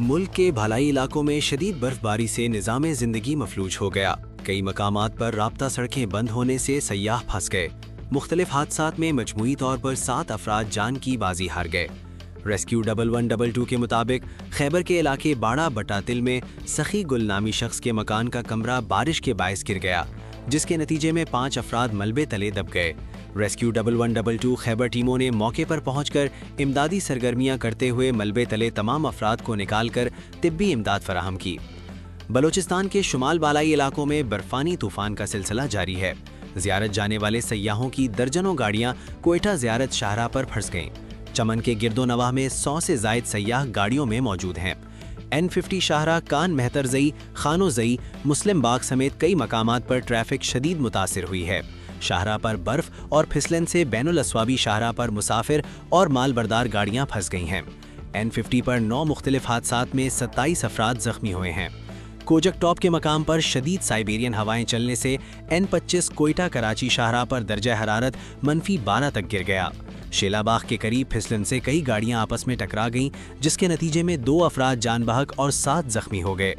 ملک کے بھالائی علاقوں میں شدید برفباری سے نظام زندگی مفلوج ہو گیا۔ کئی مقامات پر رابطہ سڑکیں بند ہونے سے سیاح پھنس گئے۔ مختلف حادثات میں مجموعی طور پر 7 افراد جان کی بازی ہار گئے۔ ریسکیو 1122 کے مطابق خیبر کے علاقے باڑہ بٹاتل میں سخی گل نامی شخص کے مکان کا کمرہ بارش کے باعث گر گیا، جس کے نتیجے میں 5 افراد ملبے تلے دب گئے۔ ریسکیو 1122 خیبر ٹیموں نے موقع پر پہنچ کر امدادی سرگرمیاں کرتے ہوئے ملبے تلے تمام افراد کو نکال کر طبی امداد فراہم کی۔ بلوچستان کے شمال بالائی علاقوں میں برفانی طوفان کا سلسلہ جاری ہے۔ زیارت جانے والے سیاحوں کی درجنوں گاڑیاں کوئٹہ زیارت شاہراہ پر پھنس گئیں۔ چمن کے گرد و نواح میں 100 سے زائد سیاح گاڑیوں میں موجود ہیں۔ N50 شاہراہ، کان مہتر زئی، خانو زئی، مسلم باغ سمیت کئی مقامات پر ٹریفک شدید متاثر ہوئی ہے۔ شاہراہ پر برف اور پھسلن سے بین الاصوابی شاہراہ پر مسافر اور مال بردار گاڑیاں پھنس گئی ہیں۔ N50 پر 9 مختلف حادثات میں 27 افراد زخمی ہوئے ہیں۔ کوجک ٹاپ کے مقام پر شدید سائبیرین ہوائیں چلنے سے N25 کوئٹہ کراچی شاہراہ پر درجہ حرارت -12 تک گر گیا۔ شیلا باغ کے قریب پھسلن سے کئی گاڑیاں آپس میں ٹکرا گئیں، جس کے نتیجے میں 2 افراد جان بحق اور 7 زخمی ہو گئے۔